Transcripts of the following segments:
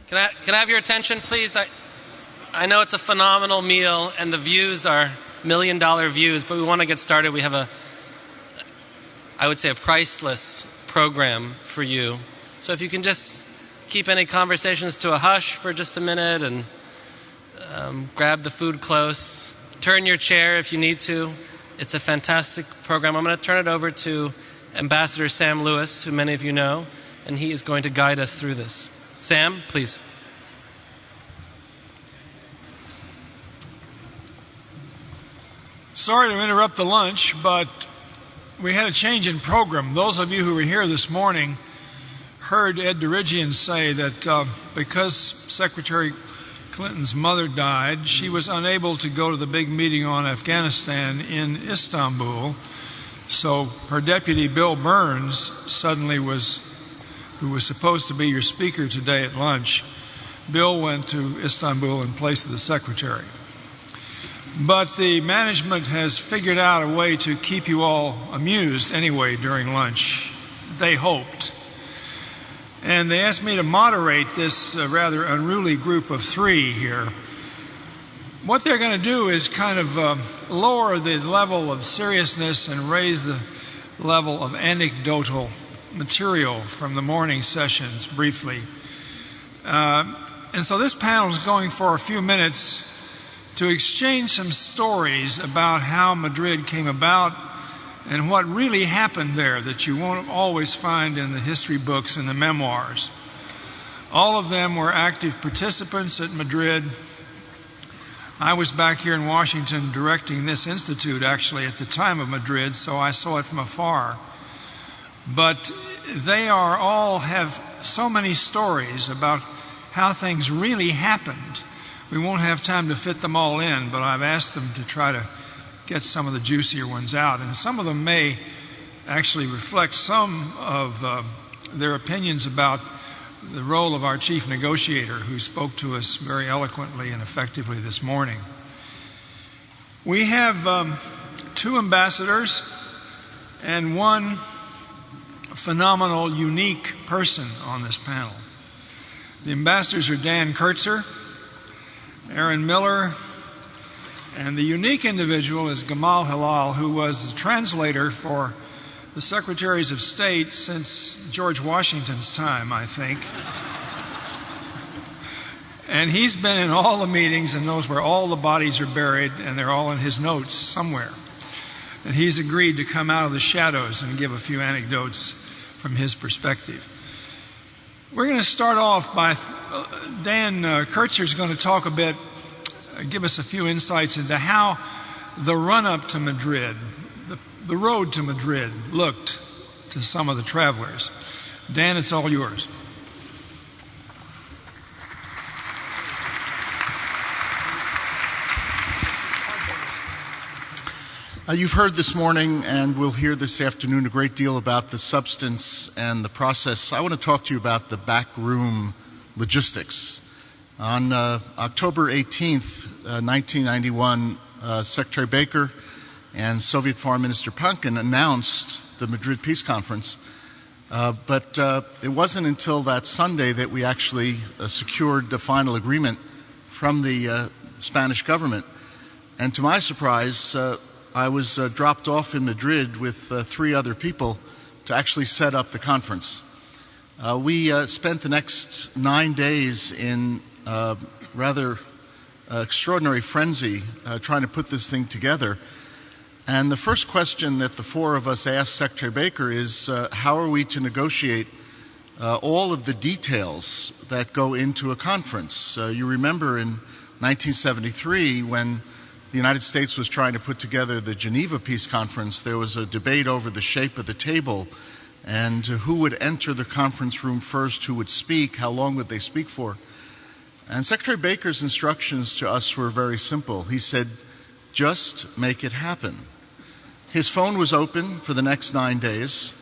Can I have your attention, please? I know it's a phenomenal meal, and the views are million-dollar views, but we want to get started. We have I would say, a priceless program for you. So if you can just keep any conversations to a hush for just a minute and grab the food close. Turn your chair if you need to. It's a fantastic program. I'm going to turn it over to Ambassador Sam Lewis, who many of you know, and he is going to guide us through this. Sam, please. Sorry to interrupt the lunch, but we had a change in program. Those of you who were here this morning heard Ed Dirigian say that because Secretary Clinton's mother died, she was unable to go to the big meeting on Afghanistan in Istanbul. So her deputy, Bill Burns, suddenly who was supposed to be your speaker today at lunch, Bill went to Istanbul in place of the secretary. But the management has figured out a way to keep you all amused anyway during lunch. They hoped. And they asked me to moderate this rather unruly group of three here. What they're going to do is kind of lower the level of seriousness and raise the level of anecdotal material from the morning sessions briefly. And so this panel is going for a few minutes to exchange some stories about how Madrid came about and what really happened there that you won't always find in the history books and the memoirs. All of them were active participants at Madrid. I was back here in Washington directing this institute actually at the time of Madrid, so I saw it from afar. But they all have so many stories about how things really happened. We won't have time to fit them all in, but I've asked them to try to get some of the juicier ones out. And some of them may actually reflect some of their opinions about the role of our chief negotiator, who spoke to us very eloquently and effectively this morning. We have two ambassadors and one phenomenal, unique person on this panel. The ambassadors are Dan Kurtzer, Aaron Miller, and the unique individual is Gamal Hilal, who was the translator for the Secretaries of State since George Washington's time, I think. And he's been in all the meetings and knows where all the bodies are buried, and they're all in his notes somewhere. And he's agreed to come out of the shadows and give a few anecdotes from his perspective. We're going to start off by Dan Kurtzer is going to talk a bit, give us a few insights into how the run-up to Madrid, the road to Madrid, looked to some of the travelers. Dan, it's all yours. You've heard this morning, and we'll hear this afternoon, a great deal about the substance and the process. I want to talk to you about the backroom logistics. On October 18th, 1991, Secretary Baker and Soviet Foreign Minister Pankin announced the Madrid Peace Conference, but it wasn't until that Sunday that we actually secured the final agreement from the Spanish government. And to my surprise, I was dropped off in Madrid with three other people to actually set up the conference. We spent the next 9 days in rather extraordinary frenzy trying to put this thing together. And the first question that the four of us asked Secretary Baker is, how are we to negotiate all of the details that go into a conference? You remember in 1973 when the United States was trying to put together the Geneva Peace Conference, there was a debate over the shape of the table and who would enter the conference room first, who would speak, how long would they speak for. And Secretary Baker's instructions to us were very simple. He said, just make it happen. His phone was open for the next 9 days,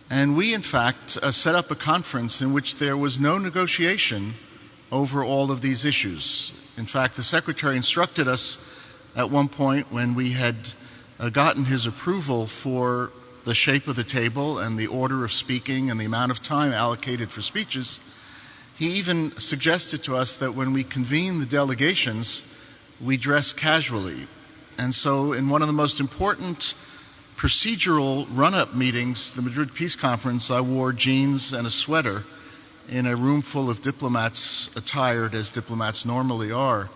and we, in fact, set up a conference in which there was no negotiation over all of these issues. In fact, the Secretary instructed us at one point, when we had gotten his approval for the shape of the table and the order of speaking and the amount of time allocated for speeches, He even suggested to us that when we convene the delegations, we dress casually. And so in one of the most important procedural run-up meetings, the Madrid Peace Conference, I wore jeans and a sweater in a room full of diplomats attired as diplomats normally are.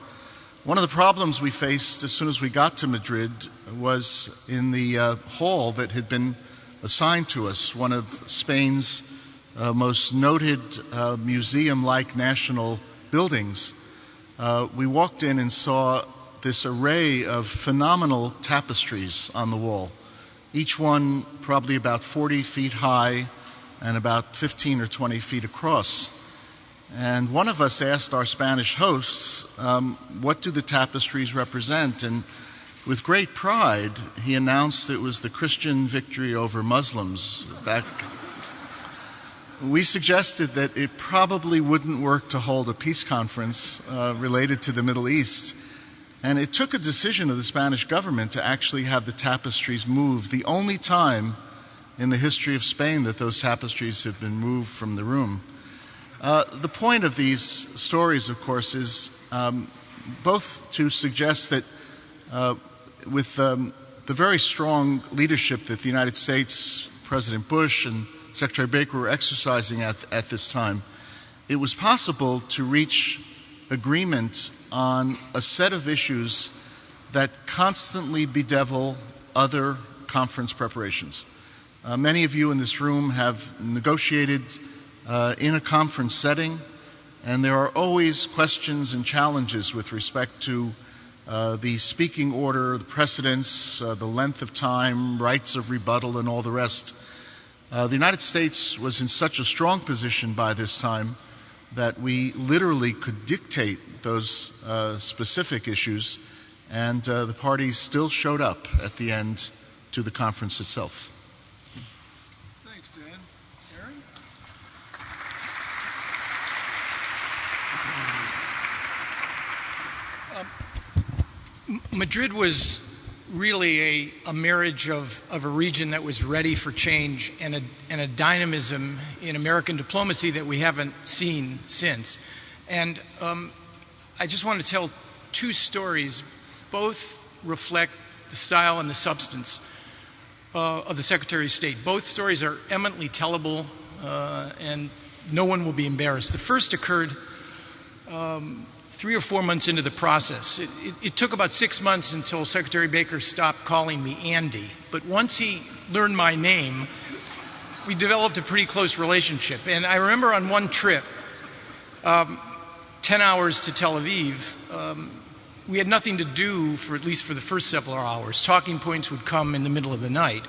One of the problems we faced as soon as we got to Madrid was in the hall that had been assigned to us, one of Spain's most noted museum-like national buildings. We walked in and saw this array of phenomenal tapestries on the wall, each one probably about 40 feet high and about 15 or 20 feet across. And one of us asked our Spanish hosts, what do the tapestries represent? And with great pride, he announced it was the Christian victory over Muslims back. We suggested that it probably wouldn't work to hold a peace conference related to the Middle East. And it took a decision of the Spanish government to actually have the tapestries moved, the only time in the history of Spain that those tapestries have been moved from the room. The point of these stories, of course, is both to suggest that with the very strong leadership that the United States, President Bush and Secretary Baker were exercising at this time, it was possible to reach agreement on a set of issues that constantly bedevil other conference preparations. Many of you in this room have negotiated in a conference setting, and there are always questions and challenges with respect to the speaking order, the precedents, the length of time, rights of rebuttal, and all the rest. The United States was in such a strong position by this time that we literally could dictate those specific issues, and the parties still showed up at the end to the conference itself. Thanks, Dan. Aaron? Madrid was really a marriage of a region that was ready for change and a dynamism in American diplomacy that we haven't seen since. And I just want to tell two stories. Both reflect the style and the substance of the Secretary of State. Both stories are eminently tellable, and no one will be embarrassed. The first occurred 3 or 4 months into the process. It took about 6 months until Secretary Baker stopped calling me Andy. But once he learned my name, we developed a pretty close relationship. And I remember on one trip, 10 hours to Tel Aviv, we had nothing to do for at least for the first several hours. Talking points would come in the middle of the night.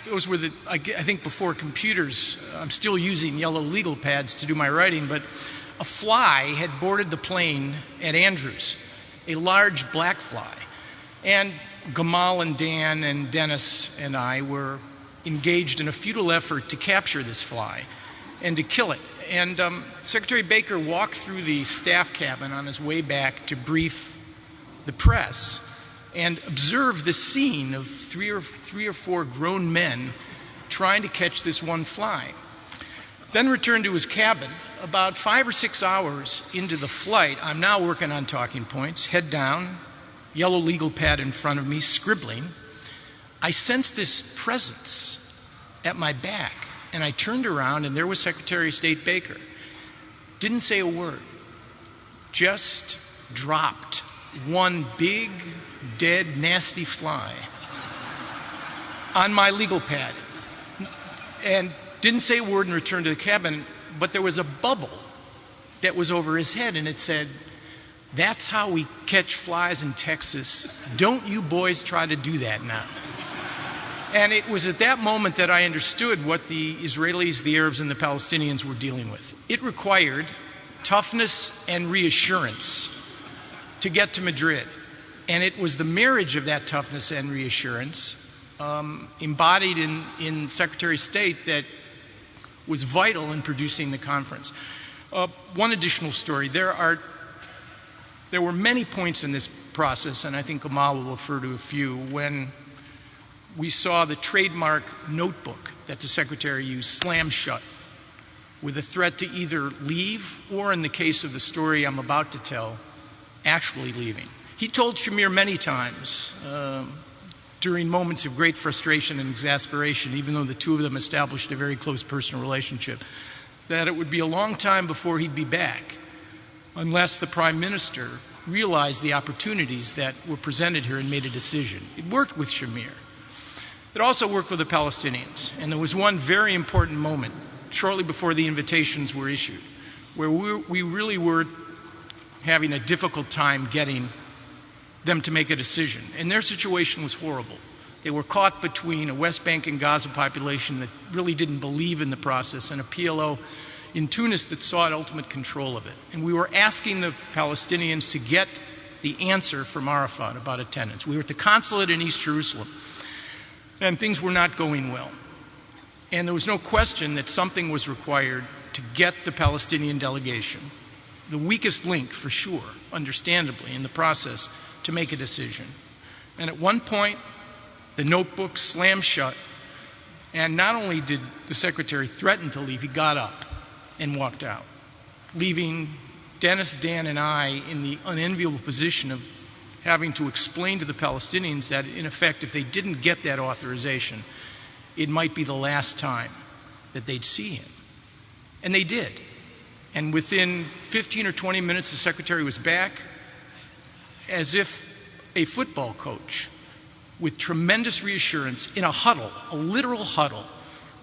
Those were I think before computers, I'm still using yellow legal pads to do my writing, but a fly had boarded the plane at Andrews, a large black fly. And Gamal and Dan and Dennis and I were engaged in a futile effort to capture this fly and to kill it. And Secretary Baker walked through the staff cabin on his way back to brief the press and observed the scene of three or four grown men trying to catch this one fly. Then returned to his cabin. About 5 or 6 hours into the flight, I'm now working on talking points, head down, yellow legal pad in front of me, scribbling. I sensed this presence at my back, and I turned around, and there was Secretary of State Baker. Didn't say a word, just dropped one big, dead, nasty fly on my legal pad, and didn't say a word and returned to the cabin. But there was a bubble that was over his head, and it said, "That's how we catch flies in Texas. Don't you boys try to do that now." And it was at that moment that I understood what the Israelis, the Arabs, and the Palestinians were dealing with. It required toughness and reassurance to get to Madrid. And it was the marriage of that toughness and reassurance embodied in Secretary of State that was vital in producing the conference. One additional story. There were many points in this process, and I think Amal will refer to a few, when we saw the trademark notebook that the Secretary used slam shut. with a threat to either leave or, in the case of the story I'm about to tell, actually leaving. He told Shamir many times during moments of great frustration and exasperation, even though the two of them established a very close personal relationship, that it would be a long time before he'd be back unless the Prime Minister realized the opportunities that were presented here and made a decision. It worked with Shamir. It also worked with the Palestinians. And there was one very important moment shortly before the invitations were issued where we really were having a difficult time getting them to make a decision. And their situation was horrible. They were caught between a West Bank and Gaza population that really didn't believe in the process and a PLO in Tunis that sought ultimate control of it. And we were asking the Palestinians to get the answer from Arafat about attendance. We were at the consulate in East Jerusalem, and things were not going well. And there was no question that something was required to get the Palestinian delegation, the weakest link for sure, understandably, in the process, to make a decision. And at one point, the notebook slammed shut, and not only did the secretary threaten to leave, he got up and walked out, leaving Dennis, Dan, and I in the unenviable position of having to explain to the Palestinians that, in effect, if they didn't get that authorization, it might be the last time that they'd see him. And they did. And within 15 or 20 minutes, the secretary was back as if a football coach, with tremendous reassurance, in a huddle, a literal huddle,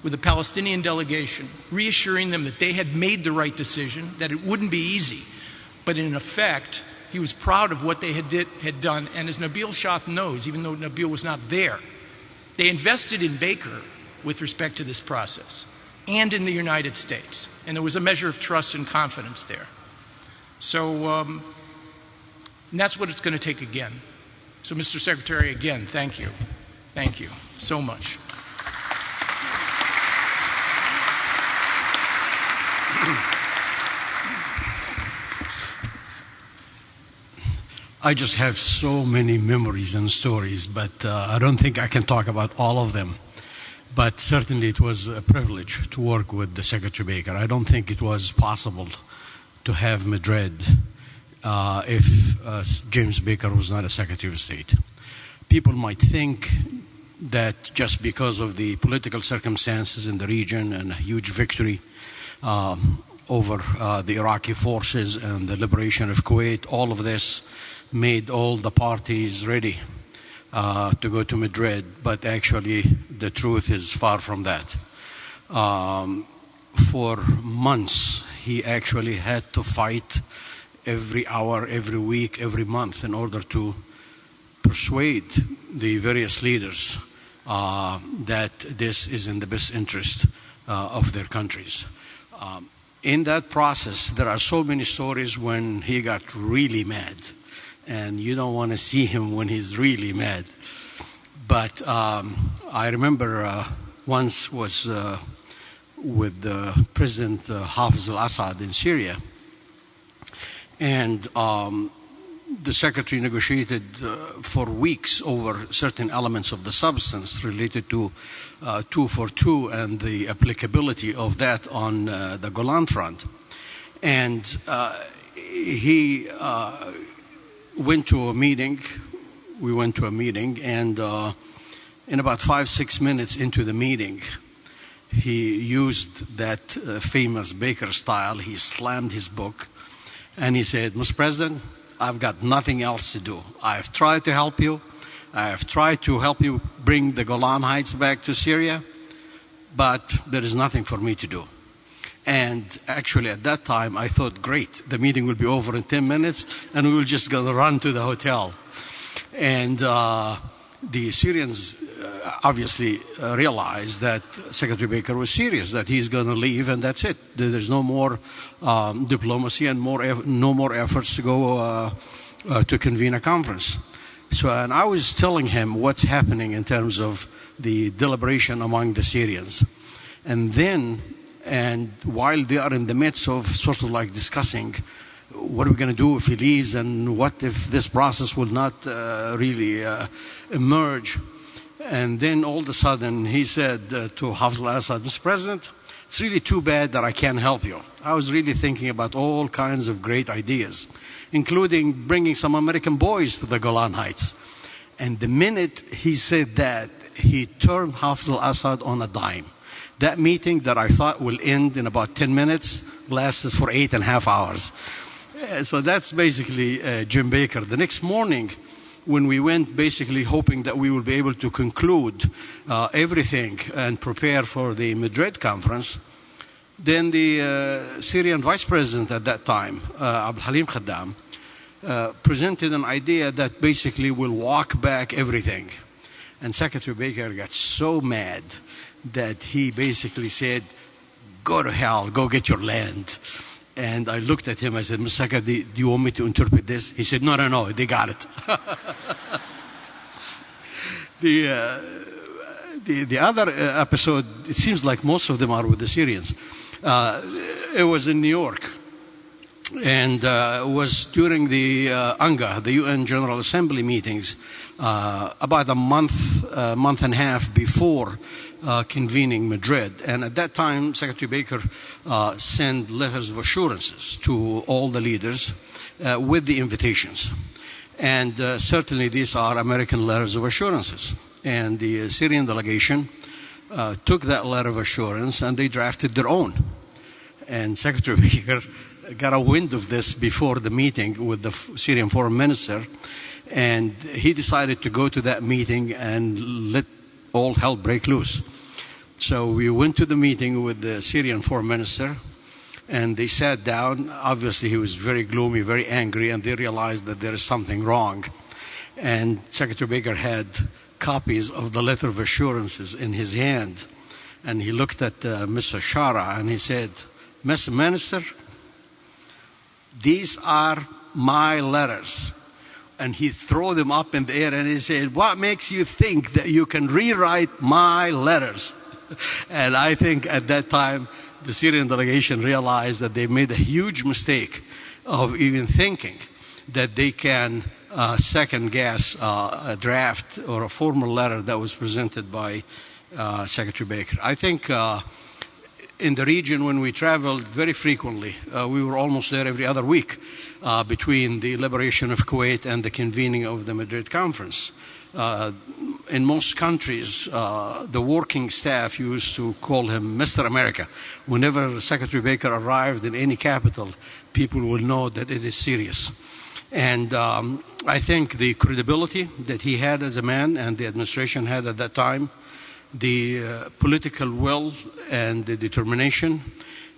with the Palestinian delegation, reassuring them that they had made the right decision, that it wouldn't be easy. But in effect, he was proud of what they had done. And as Nabil Shah knows, even though Nabil was not there, they invested in Baker with respect to this process and in the United States. And there was a measure of trust and confidence there. So and that's what it's going to take again. So, Mr. Secretary, again, thank you. Thank you so much. I just have so many memories and stories, but I don't think I can talk about all of them. But certainly it was a privilege to work with the Secretary Baker. I don't think it was possible to have Madrid if James Baker was not a Secretary of State. People might think that just because of the political circumstances in the region and a huge victory over the Iraqi forces and the liberation of Kuwait, all of this made all the parties ready to go to Madrid, but actually the truth is far from that. For months, he actually had to fight every hour, every week, every month in order to persuade the various leaders that this is in the best interest of their countries. In that process, there are so many stories when he got really mad, and you don't want to see him when he's really mad. But I remember once was with President Hafez al-Assad in Syria, and the Secretary negotiated for weeks over certain elements of the substance related to 242 and the applicability of that on the Golan Front. And he went to a meeting. We went to a meeting, and in about 5-6 minutes into the meeting, he used that famous Baker style. He slammed his book, and he said, "Mr. President, I've got nothing else to do. I've tried to help you. I've tried to help you bring the Golan Heights back to Syria, but there is nothing for me to do." And actually, at that time, I thought, great, the meeting will be over in 10 minutes, and we were just going to run to the hotel. And the Syrians obviously realized that Secretary Baker was serious, that he's going to leave, and that's it. There's no more diplomacy and no more efforts to go to convene a conference. So, and I was telling him what's happening in terms of the deliberation among the Syrians. And while they are in the midst of sort of like discussing what are we going to do if he leaves, and what if this process will not really emerge. And then all of a sudden he said to Hafez al-Assad, "Mr. President, it's really too bad that I can't help you. I was really thinking about all kinds of great ideas, including bringing some American boys to the Golan Heights. And the minute he said that, he turned Hafez al-Assad on a dime. That meeting that I thought will end in about 10 minutes lasted for 8.5 hours. So that's basically Jim Baker. The next morning, when we went basically hoping that we would be able to conclude everything and prepare for the Madrid Conference, then the Syrian vice president at that time, Abdul Halim Khaddam, presented an idea that basically will walk back everything. And Secretary Baker got so mad that he basically said, go to hell, go get your land. And I looked at him, I said, Mr. Secretary, do you want me to interpret this? He said, no, they got it. The other episode, it seems like most of them are with the Syrians. It was in New York. And it was during the UNGA, the UN General Assembly meetings, about a month and a half before convening Madrid. And at that time, Secretary Baker sent letters of assurances to all the leaders with the invitations. And certainly these are American letters of assurances. And the Syrian delegation took that letter of assurance and they drafted their own. And Secretary Baker got a wind of this before the meeting with the Syrian foreign minister, and he decided to go to that meeting and let all hell break loose. So we went to the meeting with the Syrian foreign minister, and they sat down. Obviously, he was very gloomy, very angry, and they realized that there is something wrong. And Secretary Baker had copies of the letter of assurances in his hand, and he looked at Mr. Shara and he said, Mr. Minister, these are my letters. And he threw them up in the air and he said, what makes you think that you can rewrite my letters? And I think at that time, the Syrian delegation realized that they made a huge mistake of even thinking that they can second guess a draft or a formal letter that was presented by Secretary Baker. I think in the region, when we traveled very frequently, we were almost there every other week between the liberation of Kuwait and the convening of the Madrid Conference. In most countries, the working staff used to call him Mr. America. Whenever Secretary Baker arrived in any capital, people will know that it is serious. And I think the credibility that he had as a man and the administration had at that time, the political will and the determination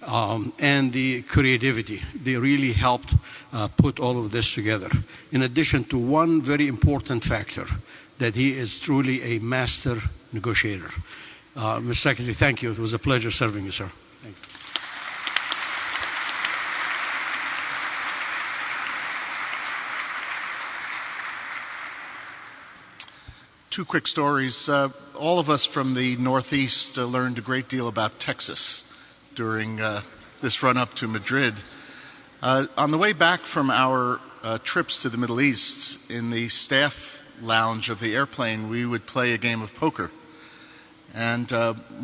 and the creativity, they really helped put all of this together. In addition to one very important factor, that he is truly a master negotiator. Mr. Secretary, thank you. It was a pleasure serving you, sir. Thank you. Two quick stories. All of us from the Northeast learned a great deal about Texas during this run-up to Madrid. On the way back from our trips to the Middle East, in the staff lounge of the airplane, we would play a game of poker. And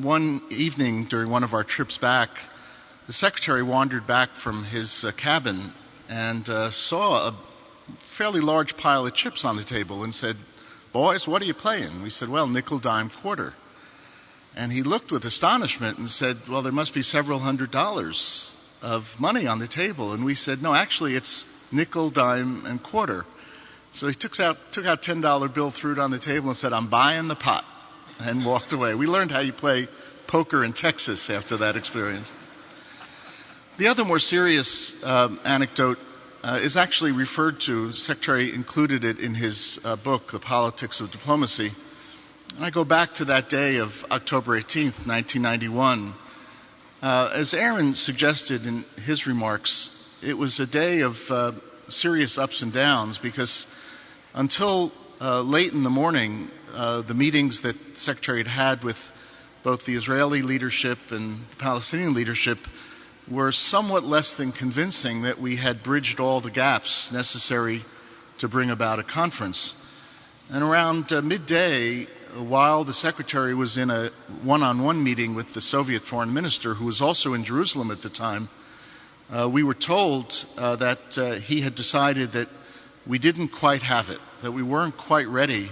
one evening during one of our trips back, the secretary wandered back from his cabin and saw a fairly large pile of chips on the table and said, "Boys, what are you playing?" We said, "Well, nickel, dime, quarter." And he looked with astonishment and said, "Well, there must be several $100s of money on the table." And we said, "No, actually, it's nickel, dime, and quarter." So he took out a $10 bill, threw it on the table, and said, "I'm buying the pot," and walked away. We learned how you play poker in Texas after that experience. The other more serious anecdote is actually referred to. The Secretary included it in his book, The Politics of Diplomacy. And I go back to that day of October 18th, 1991. As Aaron suggested in his remarks, it was a day of serious ups and downs because until late in the morning, the meetings that the Secretary had with both the Israeli leadership and the Palestinian leadership were somewhat less than convincing that we had bridged all the gaps necessary to bring about a conference. And around midday, while the Secretary was in a one-on-one meeting with the Soviet foreign minister, who was also in Jerusalem at the time, we were told that he had decided that we didn't quite have it, that we weren't quite ready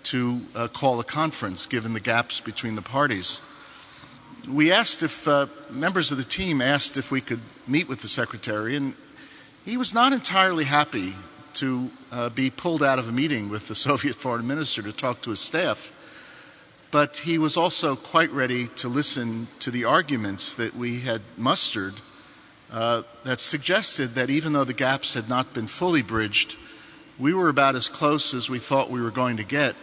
to call a conference, given the gaps between the parties. We asked if, members of the team asked if we could meet with the Secretary, and he was not entirely happy to be pulled out of a meeting with the Soviet foreign minister to talk to his staff. But he was also quite ready to listen to the arguments that we had mustered that suggested that even though the gaps had not been fully bridged, we were about as close as we thought we were going to get.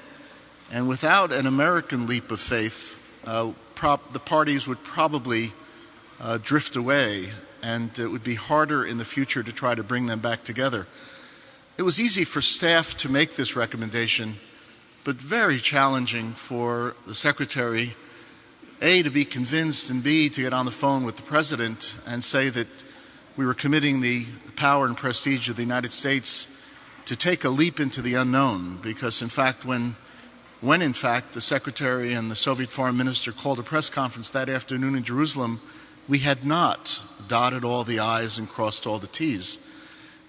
And without an American leap of faith, the parties would probably drift away, and it would be harder in the future to try to bring them back together. It was easy for staff to make this recommendation, but very challenging for the Secretary, A, to be convinced, and B, to get on the phone with the President and say that we were committing the power and prestige of the United States to take a leap into the unknown, because in fact when in fact the Secretary and the Soviet Foreign Minister called a press conference that afternoon in Jerusalem, we had not dotted all the I's and crossed all the T's.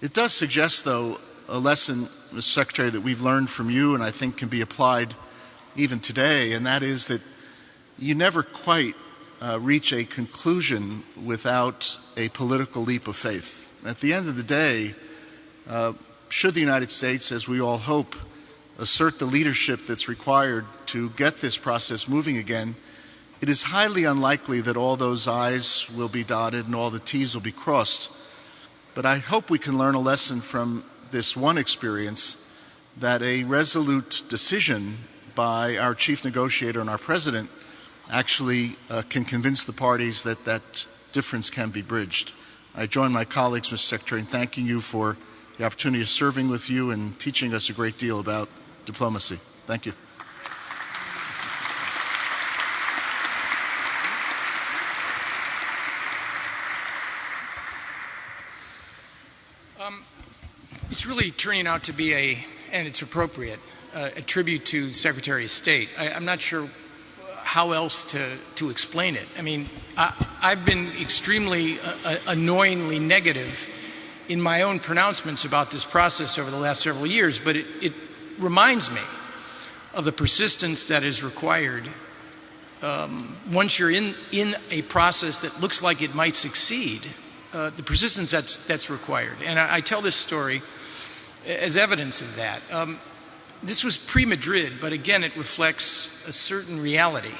It does suggest, though, a lesson, Mr. Secretary, that we've learned from you and I think can be applied even today, and that is that you never quite reach a conclusion without a political leap of faith. At the end of the day, should the United States, as we all hope, assert the leadership that's required to get this process moving again, it is highly unlikely that all those I's will be dotted and all the T's will be crossed. But I hope we can learn a lesson from this one experience, that a resolute decision by our chief negotiator and our president actually can convince the parties that that difference can be bridged. I join my colleagues, Mr. Secretary, in thanking you for the opportunity of serving with you and teaching us a great deal about diplomacy. Thank you. It's really turning out to be and it's appropriate, a tribute to the Secretary of State. I'm not sure how else to explain it. I mean, I've been extremely annoyingly negative in my own pronouncements about this process over the last several years, but it reminds me of the persistence that is required once you're in a process that looks like it might succeed, the persistence that's required. And I tell this story as evidence of that. This was pre-Madrid, but again, it reflects a certain reality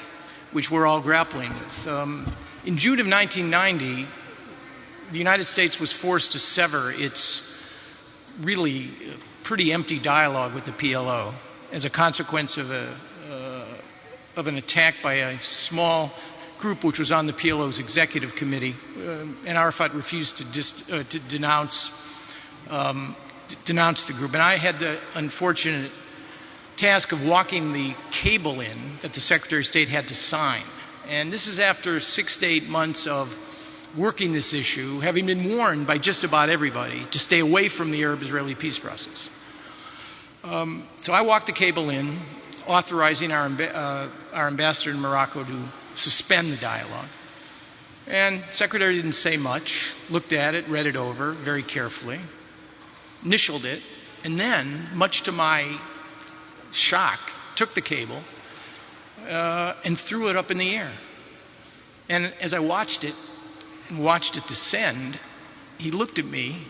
which we're all grappling with. In June of 1990, the United States was forced to sever its really pretty empty dialogue with the PLO as a consequence of an attack by a small group which was on the PLO's executive committee. And Arafat refused to denounce the group. And I had the unfortunate task of walking the cable in that the Secretary of State had to sign. And this is after 6 to 8 months of working this issue, having been warned by just about everybody to stay away from the Arab-Israeli peace process. So I walked the cable in, authorizing our ambassador in Morocco to suspend the dialogue. And the Secretary didn't say much, looked at it, read it over very carefully, initialed it, and then, much to my shock, took the cable and threw it up in the air. And as I watched it descend, he looked at me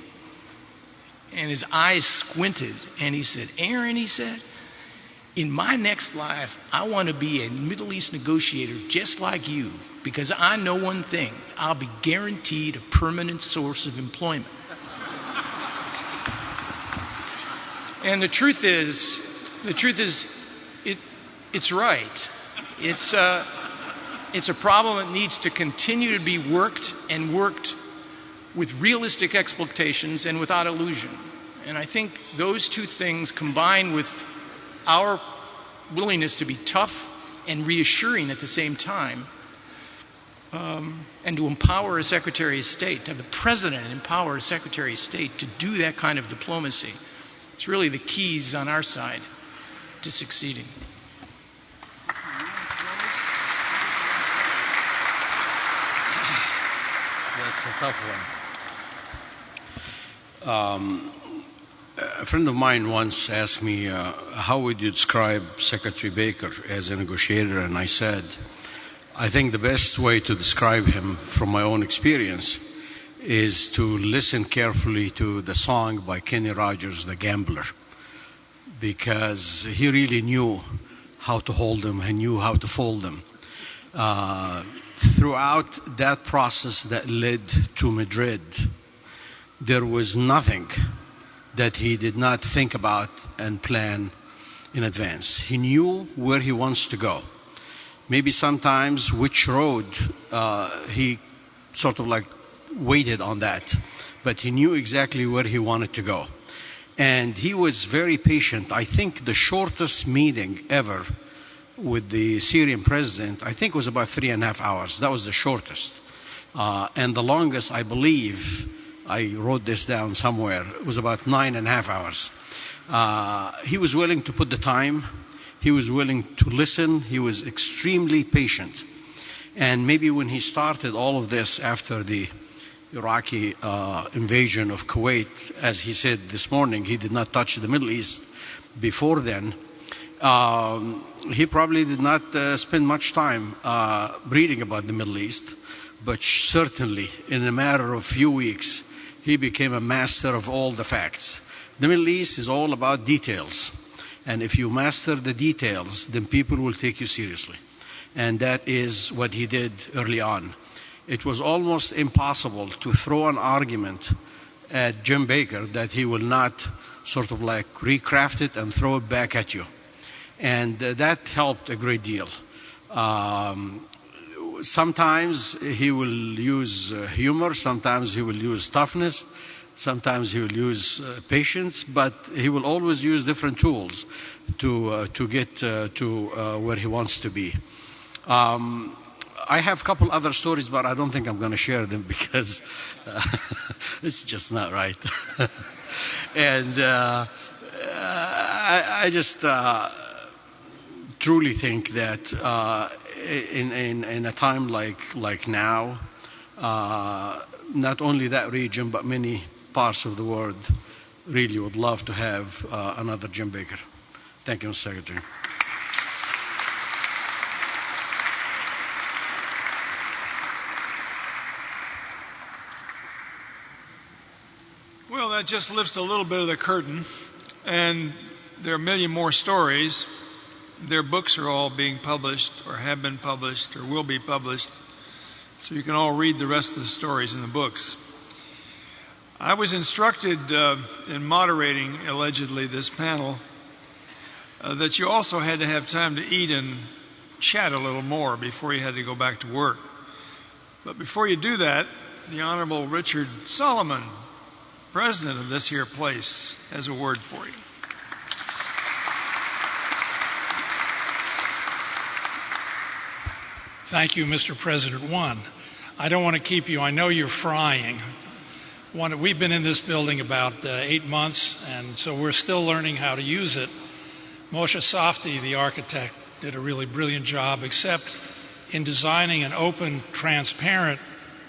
and his eyes squinted and he said, "Aaron," he said, "in my next life, I want to be a Middle East negotiator just like you, because I know one thing, I'll be guaranteed a permanent source of employment." And the truth is, it's right. It's a problem that needs to continue to be worked with realistic expectations and without illusion. And I think those two things, combined with our willingness to be tough and reassuring at the same time, and to empower a Secretary of State, to have the President empower a Secretary of State to do that kind of diplomacy, it's really the keys on our side to succeeding. That's a tough one. A friend of mine once asked me, how would you describe Secretary Baker as a negotiator? And I said, I think the best way to describe him from my own experience is to listen carefully to the song by Kenny Rogers, The Gambler, because he really knew how to hold them and knew how to fold them. Throughout that process that led to Madrid, there was nothing that he did not think about and plan in advance. He knew where he wants to go. Maybe sometimes which road he sort of like waited on that, but he knew exactly where he wanted to go. And he was very patient. I think the shortest meeting ever with the Syrian president, I think, was about 3.5 hours. That was the shortest. And the longest, I believe, I wrote this down somewhere, it was about 9.5 hours. He was willing to put the time. He was willing to listen. He was extremely patient. And maybe when he started all of this after the Iraqi invasion of Kuwait, as he said this morning, he did not touch the Middle East before then. He probably did not spend much time reading about the Middle East, but certainly in a matter of few weeks, he became a master of all the facts. The Middle East is all about details. And if you master the details, then people will take you seriously. And that is what he did early on. It was almost impossible to throw an argument at Jim Baker that he will not sort of like recraft it and throw it back at you. And that helped a great deal. Sometimes he will use humor, sometimes he will use toughness, sometimes he will use patience, but he will always use different tools to get to where he wants to be. I have a couple other stories, but I don't think I'm going to share them because it's just not right. And I just truly think that in a time like now, not only that region, but many parts of the world really would love to have another Jim Baker. Thank you, Mr. Secretary. Well, that just lifts a little bit of the curtain, and there are a million more stories. Their books are all being published, or have been published, or will be published, so you can all read the rest of the stories in the books. I was instructed in moderating, allegedly, this panel, that you also had to have time to eat and chat a little more before you had to go back to work. But before you do that, the Honorable Richard Solomon, president of this here place, has a word for you. Thank you, Mr. President. I don't want to keep you. I know you're frying. We've been in this building about 8 months, and so we're still learning how to use it. Moshe Safdie, the architect, did a really brilliant job, except in designing an open, transparent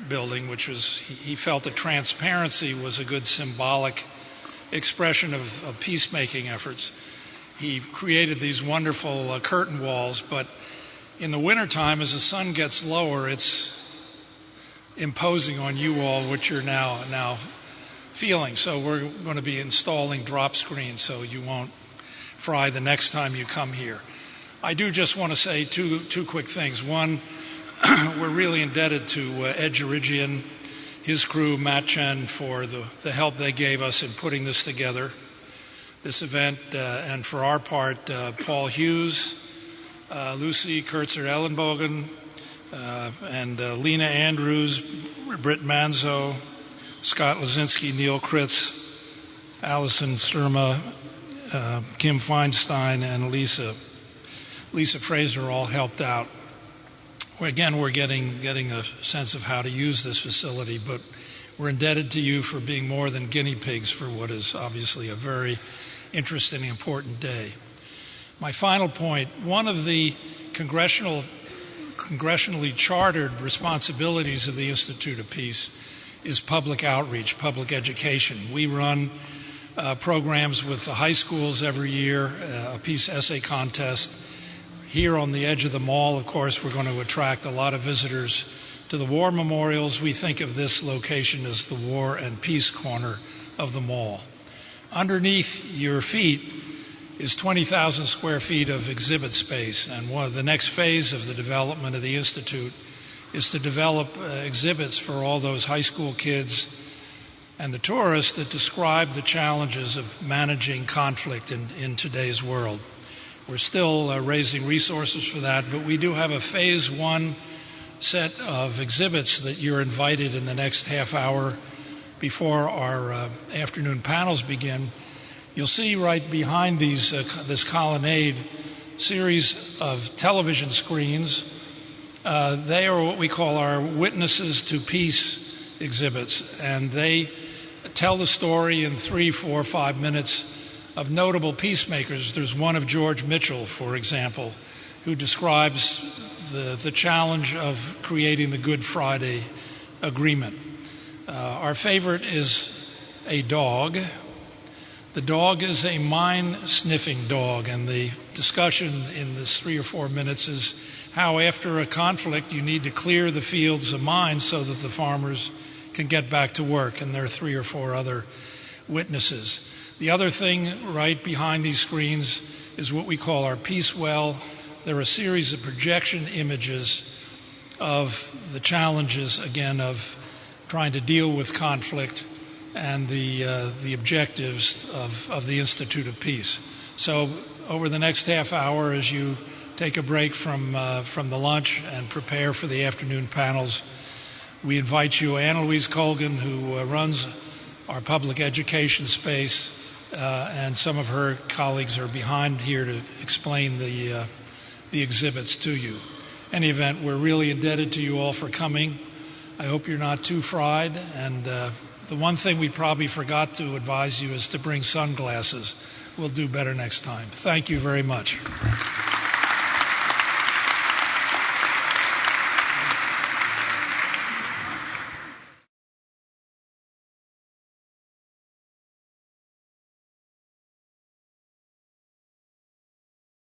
building, which was, he felt that transparency was a good symbolic expression of peacemaking efforts. He created these wonderful curtain walls, but in the wintertime, as the sun gets lower, it's imposing on you all what you're now feeling. So we're going to be installing drop screens so you won't fry the next time you come here. I do just want to say two quick things. One, we're really indebted to Ed Jerigian, his crew, Matt Chen, for the help they gave us in putting this together, this event, and for our part, Paul Hughes, Lucy Kurtzer-Ellenbogen, and Lena Andrews, Britt Manzo, Scott Lazinski, Neil Kritz, Allison Sturma, Kim Feinstein, and Lisa Fraser all helped out. Again, we're getting a sense of how to use this facility, but we're indebted to you for being more than guinea pigs for what is obviously a very interesting and important day. My final point, one of the congressional congressionally chartered responsibilities of the Institute of Peace is public outreach, public education. We run programs with the high schools every year, a peace essay contest. Here on the edge of the mall, of course, we're going to attract a lot of visitors to the war memorials. We think of this location as the War and Peace corner of the mall. Underneath your feet is 20,000 square feet of exhibit space, and one of the next phase of the development of the Institute is to develop exhibits for all those high school kids and the tourists that describe the challenges of managing conflict in today's world. We're still raising resources for that, but we do have a phase one set of exhibits that you're invited in the next half hour before our afternoon panels begin. You'll see right behind this colonnade series of television screens. They are what we call our Witnesses to Peace exhibits, and they tell the story in 3, 4, 5 minutes of notable peacemakers. There's one of George Mitchell, for example, who describes the challenge of creating the Good Friday Agreement. Our favorite is a dog. The dog is a mine-sniffing dog, and the discussion in this 3 or 4 minutes is how after a conflict you need to clear the fields of mines so that the farmers can get back to work, and there are 3 or 4 other witnesses. The other thing right behind these screens is what we call our Peace Well. There are a series of projection images of the challenges, again, of trying to deal with conflict and the objectives of the Institute of Peace. So over the next half hour, as you take a break from the lunch and prepare for the afternoon panels, we invite you, Anna-Louise Colgan, who runs our public education space, and some of her colleagues are behind here to explain the exhibits to you. In any event, we're really indebted to you all for coming. I hope you're not too fried, and the one thing we probably forgot to advise you is to bring sunglasses. We'll do better next time. Thank you very much.